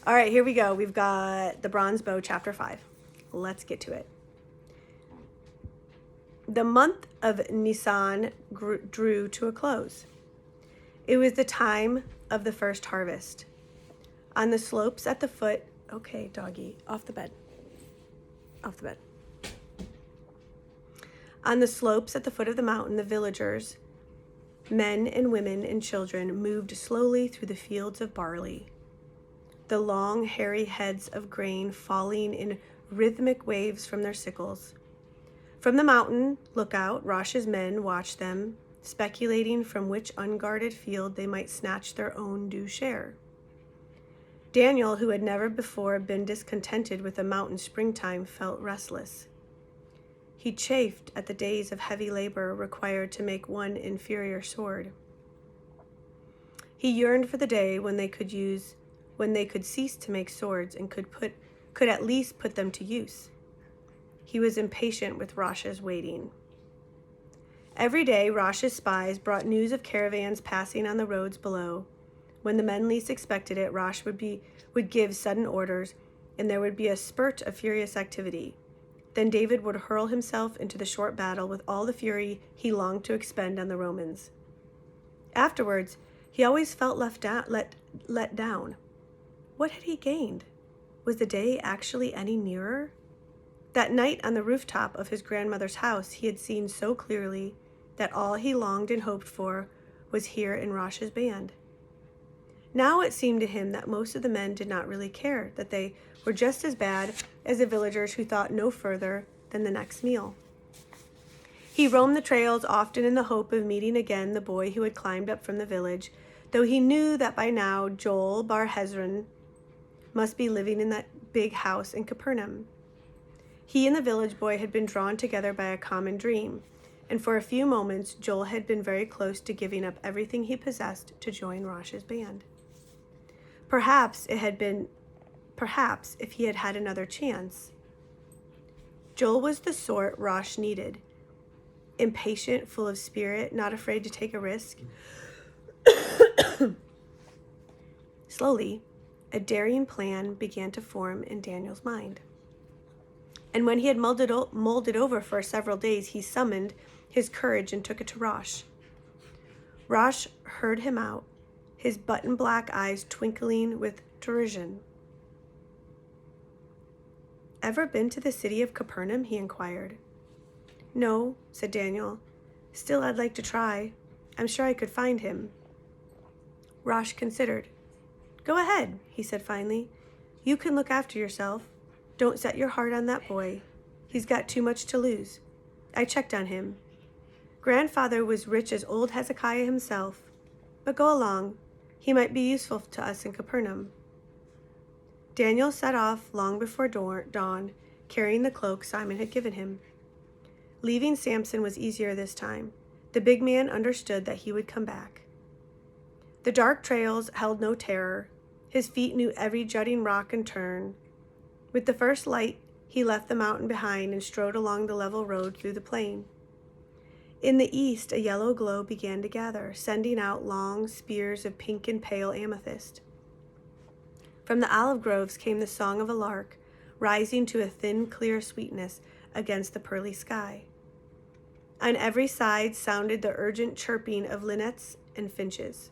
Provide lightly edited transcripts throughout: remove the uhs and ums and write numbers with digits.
All right, here we go. We've got the Bronze Bow, Chapter 5. Let's get to it. The month of Nisan drew to a close. It was the time of the first harvest. On the slopes at the foot, okay, doggy, off the bed. Off the bed. On the slopes at the foot of the mountain, the villagers, men and women and children, moved slowly through the fields of barley, the long, hairy heads of grain falling in rhythmic waves from their sickles. From the mountain lookout, Rosh's men watched them, speculating from which unguarded field they might snatch their own due share. Daniel, who had never before been discontented with a mountain springtime, felt restless. He chafed at the days of heavy labor required to make one inferior sword. He yearned for the day when they could cease to make swords and could at least put them to use. He was impatient with Rosh's waiting. Every day, Rosh's spies brought news of caravans passing on the roads below. When the men least expected it, Rosh would give sudden orders, and there would be a spurt of furious activity. Then David would hurl himself into the short battle with all the fury he longed to expend on the Romans. Afterwards, he always felt let down. What had he gained? Was the day actually any nearer? That night on the rooftop of his grandmother's house, he had seen so clearly that all he longed and hoped for was here in Rosh's band. Now it seemed to him that most of the men did not really care, that they were just as bad as the villagers who thought no further than the next meal. He roamed the trails often in the hope of meeting again the boy who had climbed up from the village, though he knew that by now Joel Bar Hezron must be living in that big house in Capernaum. He and the village boy had been drawn together by a common dream, and for a few moments Joel had been very close to giving up everything he possessed to join Rosh's band. Perhaps if he had had another chance. Joel was the sort Rosh needed. Impatient, full of spirit, not afraid to take a risk. Slowly, a daring plan began to form in Daniel's mind. And when he had mulled it over for several days, he summoned his courage and took it to Rosh. Rosh heard him out, his button-black eyes twinkling with derision. "Ever been to the city of Capernaum?" he inquired. "No," said Daniel. "Still, I'd like to try. I'm sure I could find him." Rosh considered. "Go ahead," he said finally. "You can look after yourself. Don't set your heart on that boy. He's got too much to lose. I checked on him. Grandfather was rich as old Hezekiah himself. But go along. He might be useful to us in Capernaum." Daniel set off long before dawn, carrying the cloak Simon had given him. Leaving Samson was easier this time. The big man understood that he would come back. The dark trails held no terror. His feet knew every jutting rock and turn. With the first light, he left the mountain behind and strode along the level road through the plain. In the east, a yellow glow began to gather, sending out long spears of pink and pale amethyst. From the olive groves came the song of a lark, rising to a thin, clear sweetness against the pearly sky. On every side sounded the urgent chirping of linnets and finches.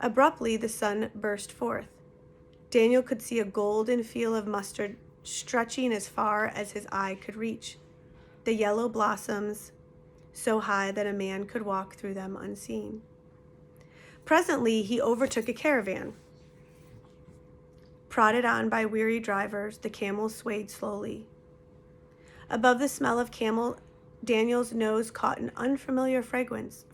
Abruptly, the sun burst forth. Daniel could see a golden field of mustard stretching as far as his eye could reach, the yellow blossoms so high that a man could walk through them unseen. Presently, he overtook a caravan. Prodded on by weary drivers, the camels swayed slowly. Above the smell of camel, Daniel's nose caught an unfamiliar fragrance,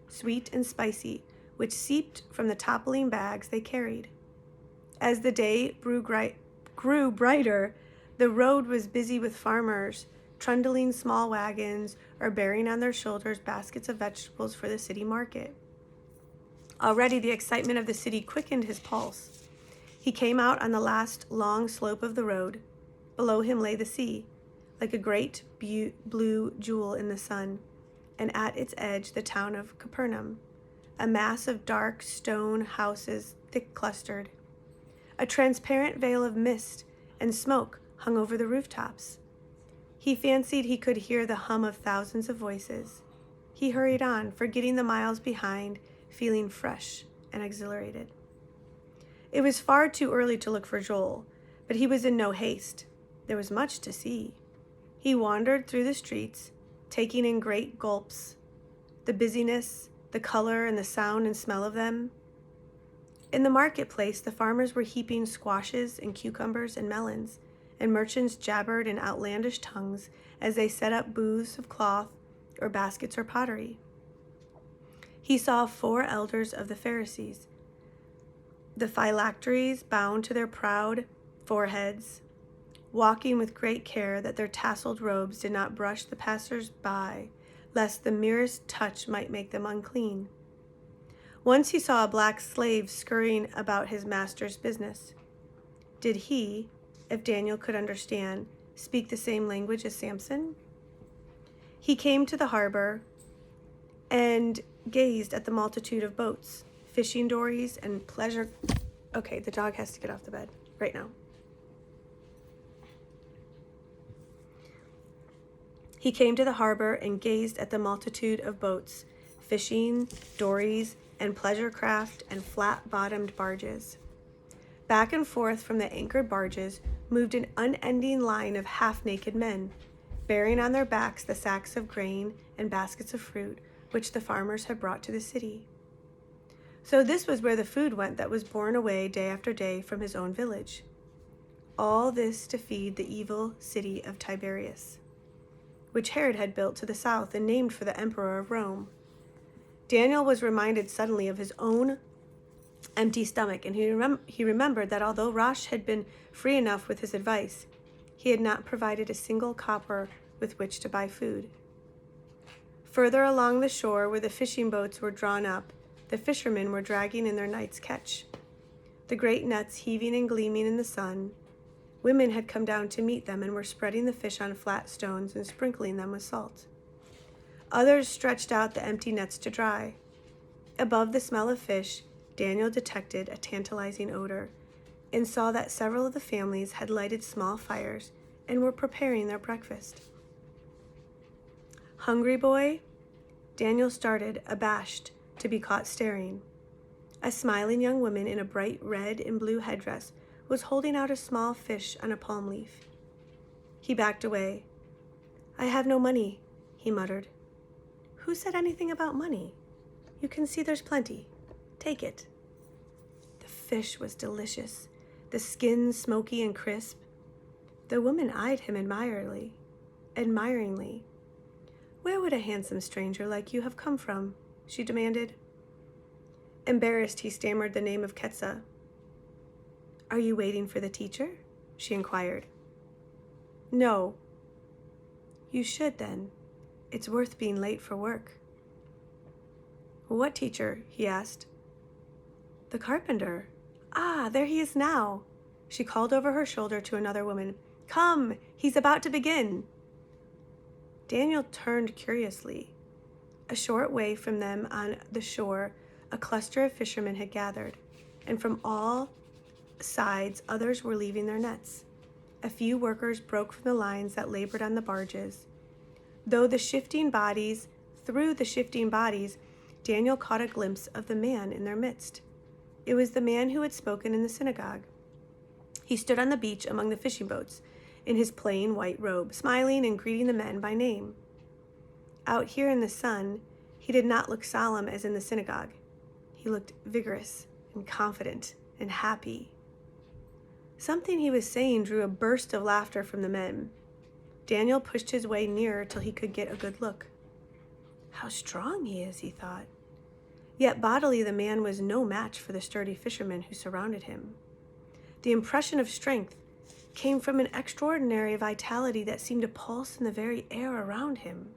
sweet and spicy, which seeped from the toppling bags they carried. As the day grew brighter, the road was busy with farmers, trundling small wagons or bearing on their shoulders baskets of vegetables for the city market. Already the excitement of the city quickened his pulse. He came out on the last long slope of the road. Below him lay the sea, like a great blue jewel in the sun, and at its edge the town of Capernaum, a mass of dark stone houses thick clustered. A transparent veil of mist and smoke hung over the rooftops. He fancied he could hear the hum of thousands of voices. He hurried on, forgetting the miles behind, feeling fresh and exhilarated. It was far too early to look for Joel, but he was in no haste. There was much to see. He wandered through the streets, taking in great gulps, the busyness, the color, and the sound and smell of them. In the marketplace, the farmers were heaping squashes and cucumbers and melons, and merchants jabbered in outlandish tongues as they set up booths of cloth or baskets or pottery. He saw 4 elders of the Pharisees, the phylacteries bound to their proud foreheads, walking with great care that their tasseled robes did not brush the passers-by, lest the merest touch might make them unclean. Once he saw a black slave scurrying about his master's business. Did he, if Daniel could understand, speak the same language as Samson? He came to the harbor and gazed at the multitude of boats, fishing dories, and pleasure... Okay, the dog has to get off the bed right now. He came to the harbor and gazed at the multitude of boats, fishing, dories, and pleasure craft and flat-bottomed barges. Back and forth from the anchored barges moved an unending line of half-naked men, bearing on their backs the sacks of grain and baskets of fruit which the farmers had brought to the city. So this was where the food went that was borne away day after day from his own village. All this to feed the evil city of Tiberias, which Herod had built to the south and named for the emperor of Rome. Daniel was reminded suddenly of his own empty stomach, and he remembered that although Rosh had been free enough with his advice, he had not provided a single copper with which to buy food. Further along the shore, where the fishing boats were drawn up, the fishermen were dragging in their night's catch, the great nets heaving and gleaming in the sun. Women had come down to meet them and were spreading the fish on flat stones and sprinkling them with salt. Others stretched out the empty nets to dry. Above the smell of fish, Daniel detected a tantalizing odor and saw that several of the families had lighted small fires and were preparing their breakfast. Hungry boy? Daniel started, abashed, to be caught staring. A smiling young woman in a bright red and blue headdress was holding out a small fish on a palm leaf. He backed away. "I have no money," he muttered. "Who said anything about money? You can see there's plenty. Take it." The fish was delicious, the skin smoky and crisp. The woman eyed him admiringly. "Where would a handsome stranger like you have come from?" she demanded. Embarrassed, he stammered the name of Ketsa. "Are you waiting for the teacher?" she inquired. "No." "You should, then. It's worth being late for work." "What teacher?" he asked. "The carpenter. Ah, there he is now." She called over her shoulder to another woman. "Come, he's about to begin." Daniel turned curiously. A short way from them on the shore, a cluster of fishermen had gathered, and from all sides others were leaving their nets. A few workers broke from the lines that labored on the barges. Through the shifting bodies, Daniel caught a glimpse of the man in their midst. It was the man who had spoken in the synagogue. He stood on the beach among the fishing boats, in his plain white robe, smiling and greeting the men by name. Out here in the sun, he did not look solemn as in the synagogue. He looked vigorous and confident and happy. Something he was saying drew a burst of laughter from the men. Daniel pushed his way nearer till he could get a good look. "How strong he is," he thought. Yet bodily the man was no match for the sturdy fishermen who surrounded him. The impression of strength came from an extraordinary vitality that seemed to pulse in the very air around him.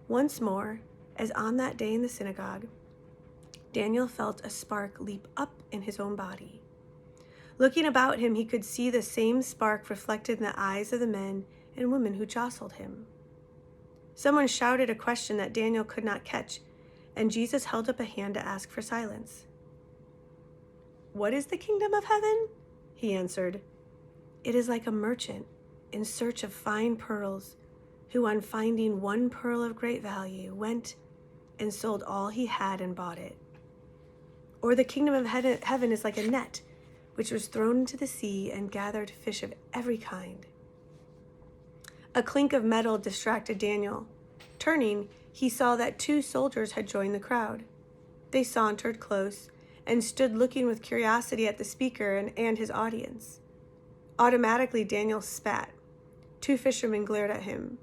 Once more, as on that day in the synagogue, Daniel felt a spark leap up in his own body. Looking about him, he could see the same spark reflected in the eyes of the men and women who jostled him. Someone shouted a question that Daniel could not catch, and Jesus held up a hand to ask for silence. What is the kingdom of heaven?" He answered, "It is like a merchant in search of fine pearls, who on finding one pearl of great value went and sold all he had and bought it. Or the kingdom of heaven is like a net, which was thrown into the sea and gathered fish of every kind." A clink of metal distracted Daniel. Turning, he saw that 2 soldiers had joined the crowd. They sauntered close and stood looking with curiosity at the speaker and his audience. Automatically, Daniel spat. 2 fishermen glared at him.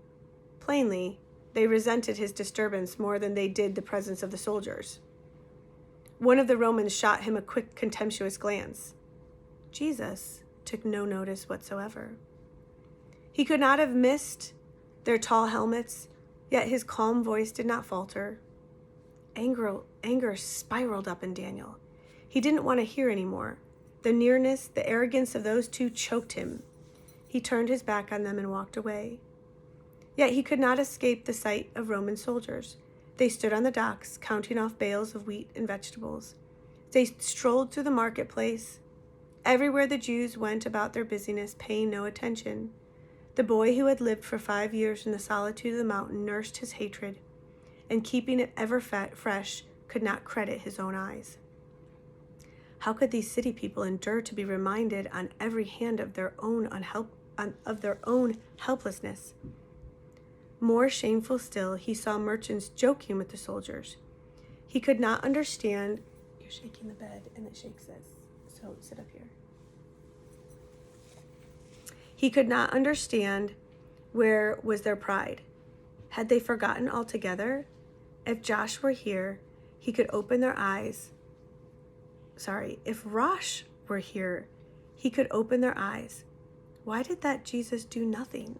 Plainly, they resented his disturbance more than they did the presence of the soldiers. One of the Romans shot him a quick, contemptuous glance. Jesus took no notice whatsoever. He could not have missed their tall helmets, yet his calm voice did not falter. Anger spiraled up in Daniel. He didn't want to hear anymore. The nearness, the arrogance of those 2 choked him. He turned his back on them and walked away. Yet he could not escape the sight of Roman soldiers. They stood on the docks, counting off bales of wheat and vegetables. They strolled through the marketplace. Everywhere the Jews went about their business, paying no attention. The boy who had lived for 5 years in the solitude of the mountain nursed his hatred, and keeping it ever fresh, could not credit his own eyes. How could these city people endure to be reminded on every hand of their own helplessness? More shameful still, he saw merchants joking with the soldiers. He could not understand. You're shaking the bed and it shakes this, so sit up here. He could not understand where was their pride. Had they forgotten altogether? If Josh were here, he could open their eyes. If Rosh were here, he could open their eyes. Why did that Jesus do nothing?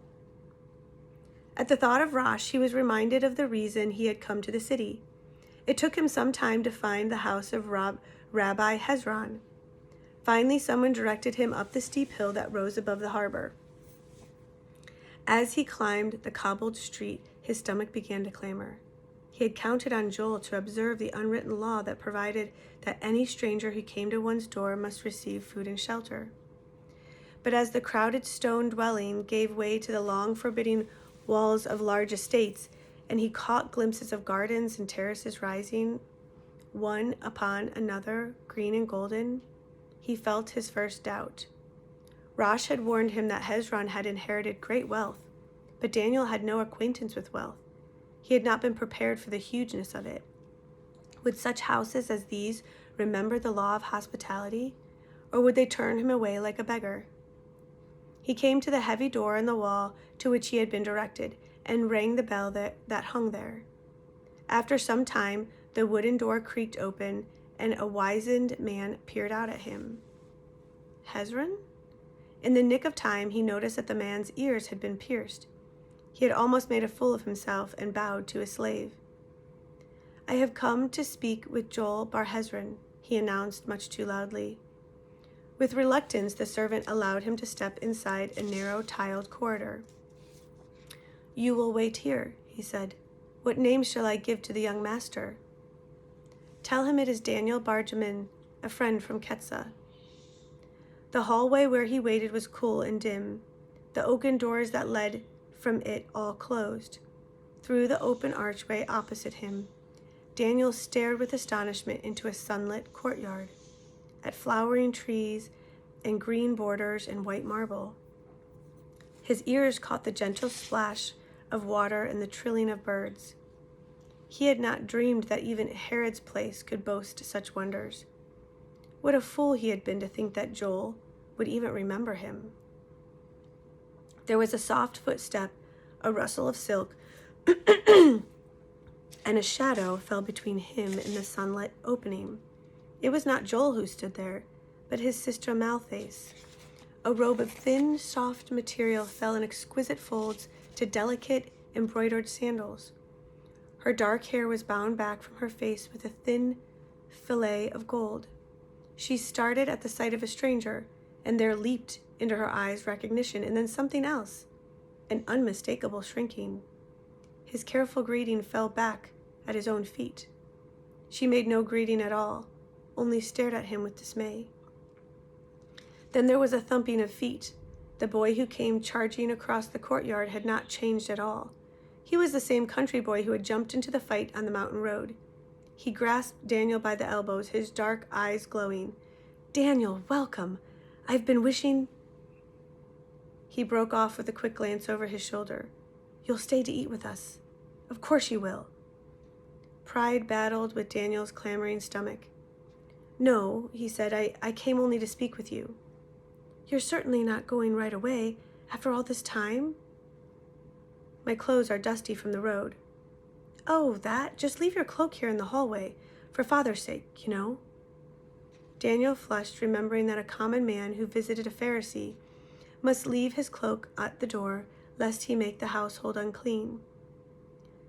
At the thought of Rosh, he was reminded of the reason he had come to the city. It took him some time to find the house of Rabbi Hezron. Finally, someone directed him up the steep hill that rose above the harbor. As he climbed the cobbled street, his stomach began to clamor. He had counted on Joel to observe the unwritten law that provided that any stranger who came to one's door must receive food and shelter. But as the crowded stone dwelling gave way to the long forbidding walls of large estates, and he caught glimpses of gardens and terraces rising, one upon another, green and golden, he felt his first doubt. Rosh had warned him that Hezron had inherited great wealth, but Daniel had no acquaintance with wealth. He had not been prepared for the hugeness of it. Would such houses as these remember the law of hospitality, or would they turn him away like a beggar? He came to the heavy door in the wall to which he had been directed, and rang the bell that hung there. After some time, the wooden door creaked open, and a wizened man peered out at him. Hezron? In the nick of time, he noticed that the man's ears had been pierced. He had almost made a fool of himself and bowed to a slave. "I have come to speak with Joel Bar Hezron," he announced much too loudly. With reluctance, the servant allowed him to step inside a narrow tiled corridor. "You will wait here," he said. "What name shall I give to the young master?" "Tell him it is Daniel Barjamin, a friend from Ketsa." The hallway where he waited was cool and dim, the oaken doors that led from it all closed. Through the open archway opposite him, Daniel stared with astonishment into a sunlit courtyard, at flowering trees and green borders and white marble. His ears caught the gentle splash of water and the trilling of birds. He had not dreamed that even Herod's place could boast such wonders. What a fool he had been to think that Joel would even remember him. There was a soft footstep, a rustle of silk, and a shadow fell between him and the sunlit opening. It was not Joel who stood there, but his sister Malthus. A robe of thin, soft material fell in exquisite folds to delicate, embroidered sandals. Her dark hair was bound back from her face with a thin fillet of gold. She started at the sight of a stranger, and there leaped into her eyes recognition, and then something else, an unmistakable shrinking. His careful greeting fell back at his own feet. She made no greeting at all, only stared at him with dismay. Then there was a thumping of feet. The boy who came charging across the courtyard had not changed at all. He was the same country boy who had jumped into the fight on the mountain road. He grasped Daniel by the elbows, his dark eyes glowing. "Daniel, welcome. I've been wishing—" He broke off with a quick glance over his shoulder. "You'll stay to eat with us. Of course you will." Pride battled with Daniel's clamoring stomach. "No," he said, I came only to speak with you." "You're certainly not going right away, after all this time?" "My clothes are dusty from the road." "Oh, that? Just leave your cloak here in the hallway, for Father's sake, you know." Daniel flushed, remembering that a common man who visited a Pharisee must leave his cloak at the door, lest he make the household unclean.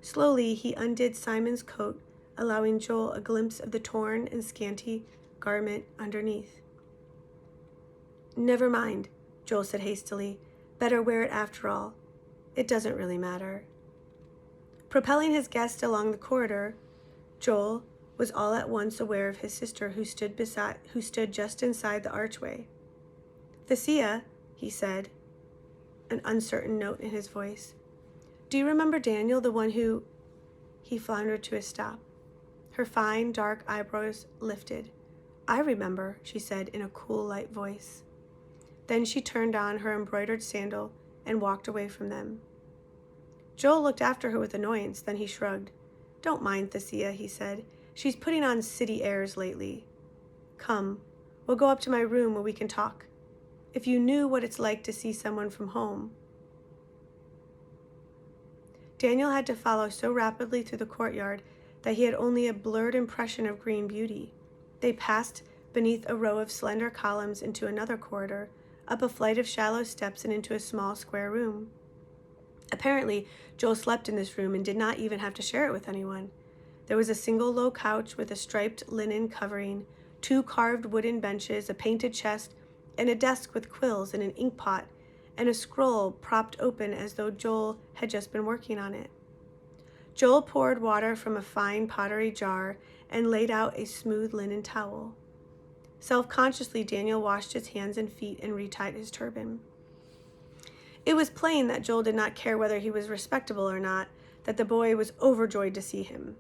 Slowly he undid Simon's coat, allowing Joel a glimpse of the torn and scanty garment underneath. "Never mind," Joel said hastily. "Better wear it after all. It doesn't really matter." Propelling his guest along the corridor, Joel was all at once aware of his sister who stood just inside the archway. "Thessia," he said, an uncertain note in his voice. "Do you remember Daniel, the one who—" He floundered to a stop. Her fine, dark eyebrows lifted. "I remember," she said in a cool, light voice. Then she turned on her embroidered sandal and walked away from them. Joel looked after her with annoyance, then he shrugged. "Don't mind Thessia," he said. "She's putting on city airs lately. Come, we'll go up to my room where we can talk. If you knew what it's like to see someone from home." Daniel had to follow so rapidly through the courtyard that he had only a blurred impression of green beauty. They passed beneath a row of slender columns into another corridor, up a flight of shallow steps and into a small square room. Apparently, Joel slept in this room and did not even have to share it with anyone. There was a single low couch with a striped linen covering, 2 carved wooden benches, a painted chest, and a desk with quills and an ink pot, and a scroll propped open as though Joel had just been working on it. Joel poured water from a fine pottery jar and laid out a smooth linen towel. Self-consciously, Daniel washed his hands and feet and retied his turban. It was plain that Joel did not care whether he was respectable or not, that the boy was overjoyed to see him.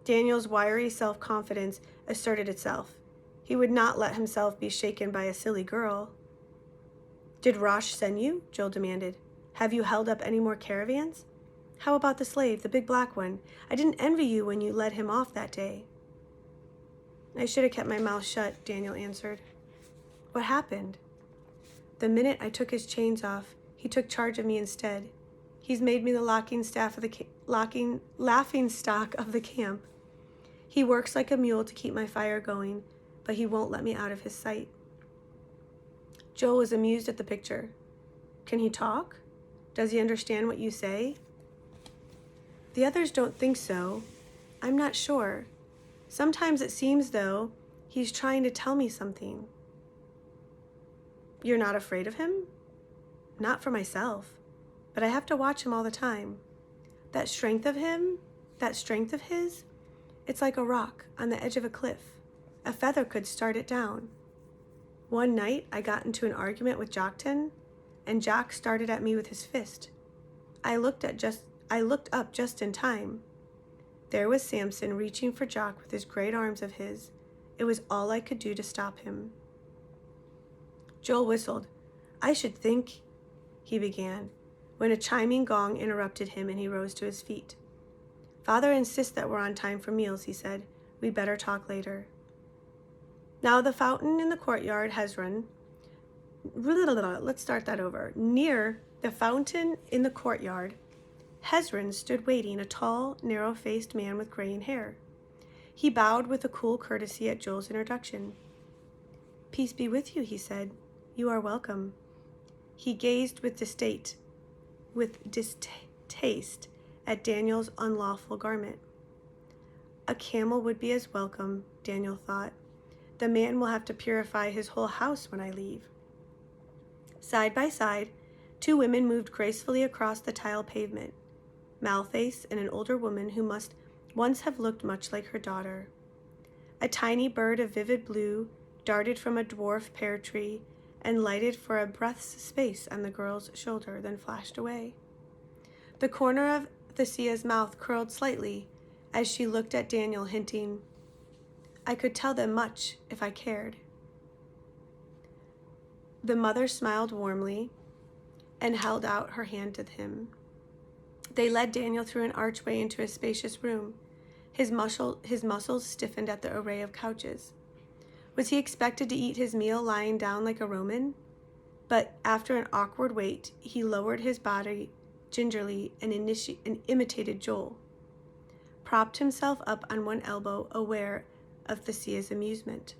Daniel's wiry self-confidence asserted itself. He would not let himself be shaken by a silly girl. "Did Rosh send you?" Joel demanded. "Have you held up any more caravans? How about the slave, the big black one? I didn't envy you when you led him off that day." "I should have kept my mouth shut," Daniel answered. "What happened?" "The minute I took his chains off, he took charge of me instead. He's made me the laughing stock of the camp. He works like a mule to keep my fire going, but he won't let me out of his sight." Joel was amused at the picture. "Can he talk? Does he understand what you say?" "The others don't think so. I'm not sure. Sometimes it seems though he's trying to tell me something." "You're not afraid of him?" "Not for myself, but I have to watch him all the time. That strength of his, it's like a rock on the edge of a cliff. A feather could start it down. One night I got into an argument with Joktan, and Jock started at me with his fist. I looked up just in time. There was Samson reaching for Jock with his great arms of his. It was all I could do to stop him." Joel whistled. "I should think—" he began, when a chiming gong interrupted him and he rose to his feet. "Father insists that we're on time for meals," he said. "We'd better talk later." Now the fountain in the courtyard Hezron— let's start that over. Near the fountain in the courtyard, Hezron stood waiting, a tall, narrow-faced man with graying hair. He bowed with a cool courtesy at Joel's introduction. "Peace be with you," he said. "You are welcome." He gazed with distaste at Daniel's unlawful garment. A camel would be as welcome, Daniel thought. The man will have to purify his whole house when I leave. Side by side, 2 women moved gracefully across the tile pavement, Malthace and an older woman who must once have looked much like her daughter. A tiny bird of vivid blue darted from a dwarf pear tree and lighted for a breath's space on the girl's shoulder, then flashed away. The corner of Thesia's mouth curled slightly as she looked at Daniel, hinting, "I could tell them much if I cared." The mother smiled warmly and held out her hand to him. They led Daniel through an archway into a spacious room. His muscles stiffened at the array of couches. Was he expected to eat his meal lying down like a Roman? But after an awkward wait, he lowered his body gingerly and imitated Joel, propped himself up on one elbow, aware of Thesia's amusement.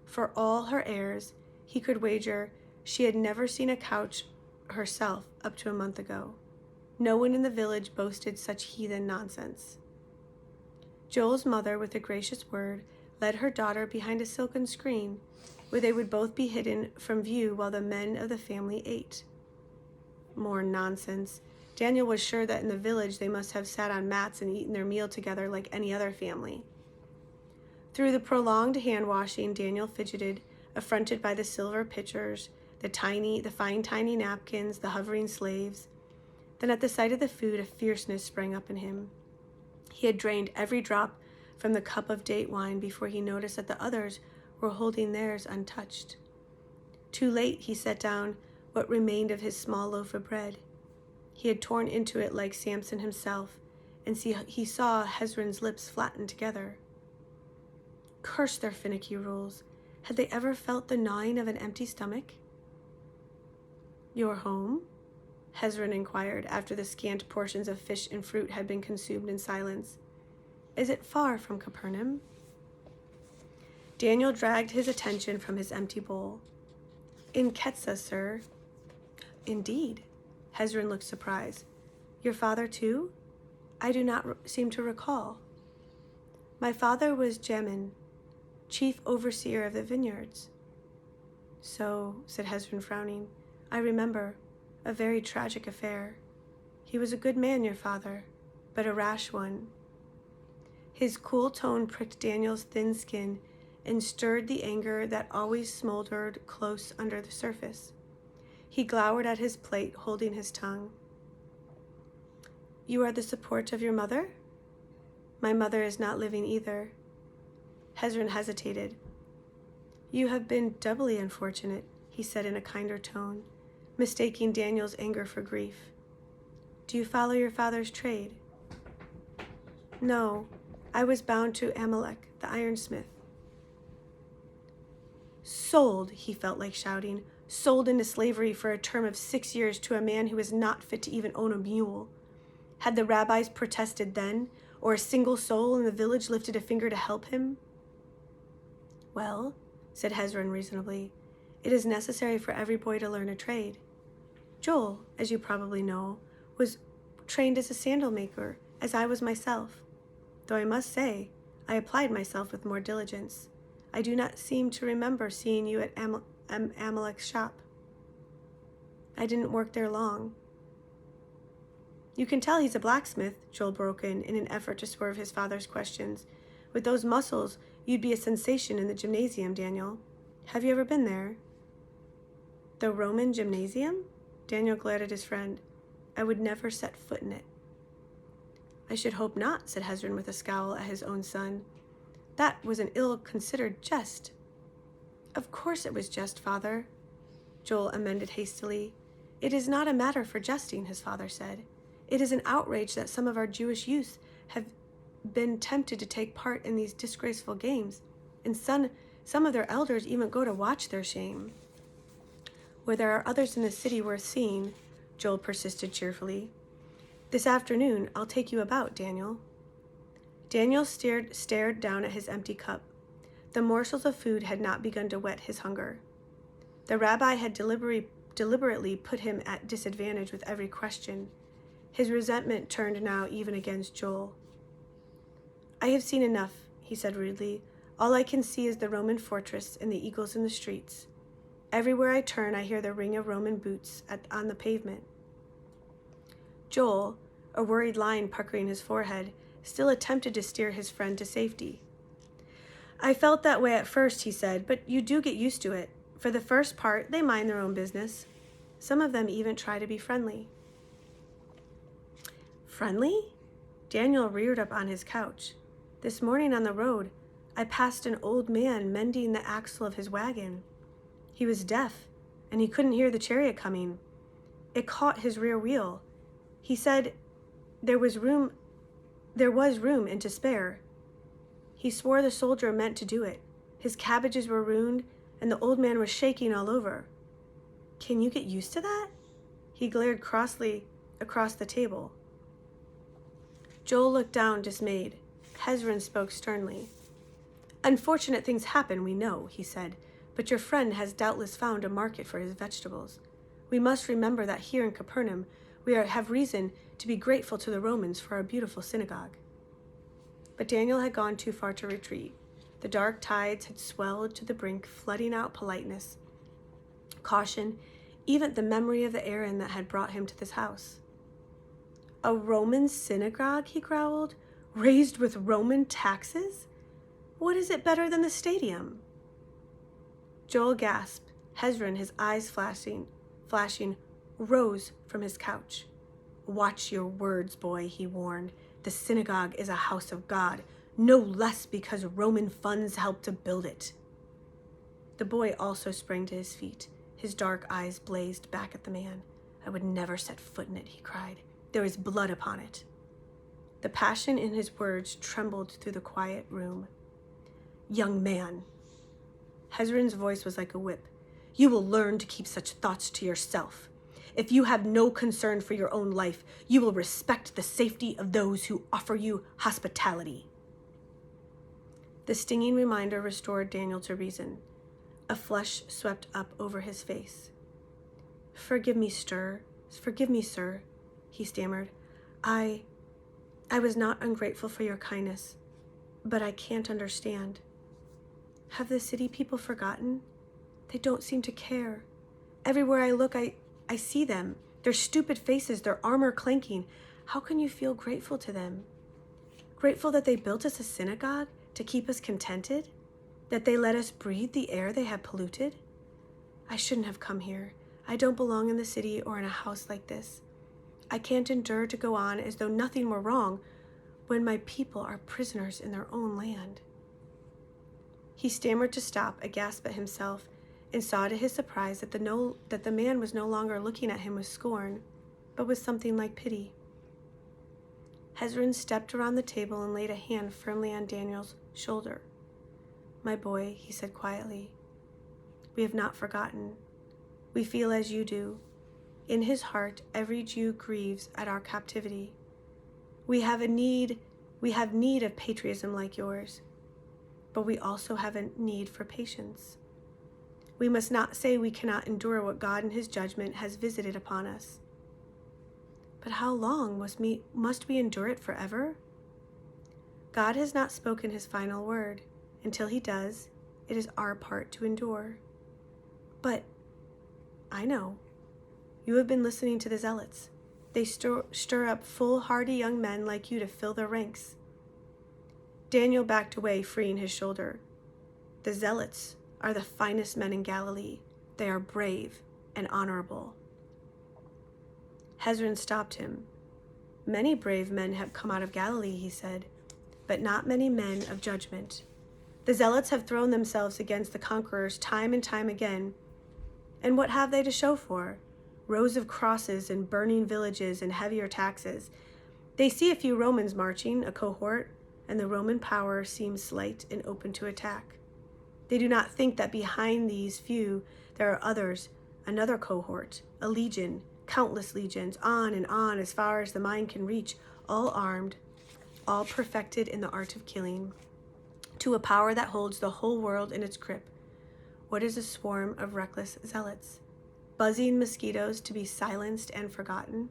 For all her airs, he could wager she had never seen a couch herself up to a month ago. No one in the village boasted such heathen nonsense. Joel's mother, with a gracious word, led her daughter behind a silken screen, where they would both be hidden from view while the men of the family ate. More nonsense. Daniel was sure that in the village they must have sat on mats and eaten their meal together like any other family. Through the prolonged hand-washing, Daniel fidgeted, affronted by the silver pitchers, the fine tiny napkins, the hovering slaves. Then at the sight of the food, a fierceness sprang up in him. He had drained every drop from the cup of date wine before he noticed that the others were holding theirs untouched. Too late, he set down what remained of his small loaf of bread. He had torn into it like Samson himself, and he saw Hezron's lips flatten together. Curse their finicky rules. Had they ever felt the gnawing of an empty stomach? "Your home?" Hezron inquired after the scant portions of fish and fruit had been consumed in silence. "Is it far from Capernaum?" Daniel dragged his attention from his empty bowl. "In Ketsa, sir." "Indeed?" Hezron looked surprised. "Your father too? I do not seem to recall." "My father was Jamin, chief overseer of the vineyards." "So," said Hezron, frowning, "I remember. A very tragic affair. He was a good man, your father, but a rash one." His cool tone pricked Daniel's thin skin and stirred the anger that always smoldered close under the surface. He glowered at his plate, holding his tongue. "You are the support of your mother?" "My mother is not living either." Hezron hesitated. "You have been doubly unfortunate," he said in a kinder tone, mistaking Daniel's anger for grief. "Do you follow your father's trade?" "No, I was bound to Amalek, the ironsmith." "Sold," he felt like shouting, "sold into slavery for a term of 6 years to a man who was not fit to even own a mule. Had the rabbis protested then, or a single soul in the village lifted a finger to help him?" "Well," said Hezron reasonably, "it is necessary for every boy to learn a trade. Joel, as you probably know, was trained as a sandal maker, as I was myself, though I must say I applied myself with more diligence. I do not seem to remember seeing you at Amalek's shop." "I didn't work there long." "You can tell he's a blacksmith," Joel broke in an effort to swerve his father's questions. "With those muscles, you'd be a sensation in the gymnasium, Daniel. Have you ever been there?" "The Roman gymnasium?" Daniel glared at his friend. "I would never set foot in it." "I should hope not," said Hezron with a scowl at his own son. "That was an ill-considered jest." "Of course it was jest, father," Joel amended hastily. "It is not a matter for jesting," his father said. "It is an outrage that some of our Jewish youth have been tempted to take part in these disgraceful games, and some of their elders even go to watch their shame." "Where there are others in the city worth seeing," Joel persisted cheerfully. "This afternoon I'll take you about, Daniel." Daniel stared down at his empty cup. The morsels of food had not begun to whet his hunger. The rabbi had deliberately put him at disadvantage with every question. His resentment turned now even against Joel. "I have seen enough," he said rudely. "All I can see is the Roman fortress and the eagles in the streets. Everywhere I turn, I hear the ring of Roman boots on the pavement." Joel, a worried line puckering his forehead, still attempted to steer his friend to safety. "I felt that way at first," he said, "but you do get used to it. For the first part, they mind their own business. Some of them even try to be friendly. Friendly? Daniel reared up on his couch. This morning on the road, I passed an old man mending the axle of his wagon. He was deaf, and he couldn't hear the chariot coming. It caught his rear wheel. He said there was room and to spare. He swore the soldier meant to do it. His cabbages were ruined, and the old man was shaking all over. Can you get used to that? He glared crossly across the table. Joel looked down, dismayed. Hezron spoke sternly. Unfortunate things happen, we know, he said, but your friend has doubtless found a market for his vegetables. We must remember that here in Capernaum, we have reason to be grateful to the Romans for our beautiful synagogue. But Daniel had gone too far to retreat. The dark tides had swelled to the brink, flooding out politeness, caution, even the memory of the errand that had brought him to this house. A Roman synagogue, he growled, raised with Roman taxes? What is it better than the stadium? Joel gasped. Hezron, his eyes flashing, rose from his couch. Watch your words, boy, he warned. The synagogue is a house of God, no less because Roman funds helped to build it. The boy also sprang to his feet. His dark eyes blazed back at the man. I would never set foot in it, he cried. There is blood upon it. The passion in his words trembled through the quiet room. Young man. Hezron's voice was like a whip. You will learn to keep such thoughts to yourself. If you have no concern for your own life, you will respect the safety of those who offer you hospitality. The stinging reminder restored Daniel to reason. A flush swept up over his face. Forgive me, sir, he stammered. I was not ungrateful for your kindness, but I can't understand. Have the city people forgotten? They don't seem to care. Everywhere I look, I see them. Their stupid faces, their armor clanking. How can you feel grateful to them? Grateful that they built us a synagogue to keep us contented? That they let us breathe the air they have polluted? I shouldn't have come here. I don't belong in the city or in a house like this. I can't endure to go on as though nothing were wrong when my people are prisoners in their own land. He stammered to stop, aghast at himself, and saw to his surprise that the man was no longer looking at him with scorn, but with something like pity. Hezron stepped around the table and laid a hand firmly on Daniel's shoulder. My boy, he said quietly, we have not forgotten. We feel as you do. In his heart, every Jew grieves at our captivity. We have need of patriotism like yours, but we also have a need for patience. We must not say we cannot endure what God in his judgment has visited upon us. But how long must we endure it forever? God has not spoken his final word. Until he does, it is our part to endure. But I know. You have been listening to the zealots. They stir up foolhardy young men like you to fill their ranks. Daniel backed away, freeing his shoulder. The zealots are the finest men in Galilee. They are brave and honorable. Hezron stopped him. Many brave men have come out of Galilee, he said, but not many men of judgment. The zealots have thrown themselves against the conquerors time and time again. And what have they to show for? Rows of crosses and burning villages and heavier taxes. They see a few Romans marching, a cohort, and the Roman power seems slight and open to attack. They do not think that behind these few there are others, another cohort, a legion, countless legions, on and on as far as the mind can reach, all armed, all perfected in the art of killing, to a power that holds the whole world in its grip. What is a swarm of reckless zealots? Buzzing mosquitoes to be silenced and forgotten?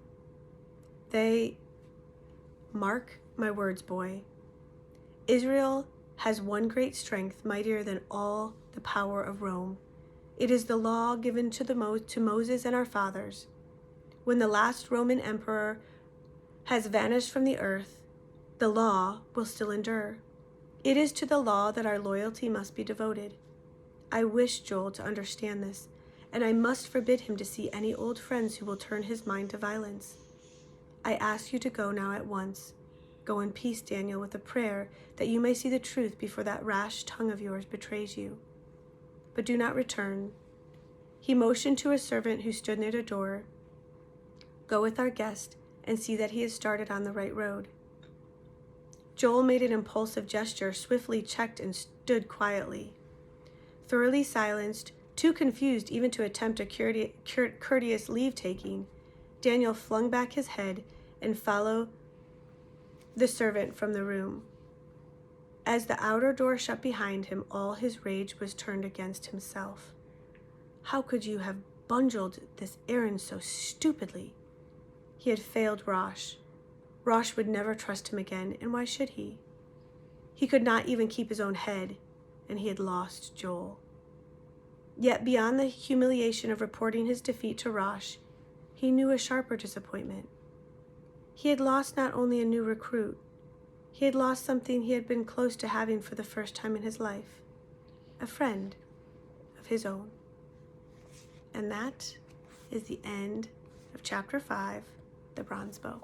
Mark my words, boy. Israel has one great strength, mightier than all the power of Rome. It is the law given to Moses and our fathers. When the last Roman emperor has vanished from the earth, the law will still endure. It is to the law that our loyalty must be devoted. I wish Joel to understand this, and I must forbid him to see any old friends who will turn his mind to violence. I ask you to go now at once. Go in peace, Daniel, with a prayer that you may see the truth before that rash tongue of yours betrays you. But do not return." He motioned to a servant who stood near the door. "Go with our guest and see that he is started on the right road." Joel made an impulsive gesture, swiftly checked, and stood quietly. Thoroughly silenced, too confused even to attempt a courteous leave-taking, Daniel flung back his head and followed the servant from the room. As the outer door shut behind him, all his rage was turned against himself. How could you have bungled this errand so stupidly? He had failed Rosh. Rosh would never trust him again, and why should he? He could not even keep his own head, and he had lost Joel. Yet beyond the humiliation of reporting his defeat to Rosh, he knew a sharper disappointment. He had lost not only a new recruit, he had lost something he had been close to having for the first time in his life, a friend of his own. And that is the end of Chapter 5, The Bronze Bow.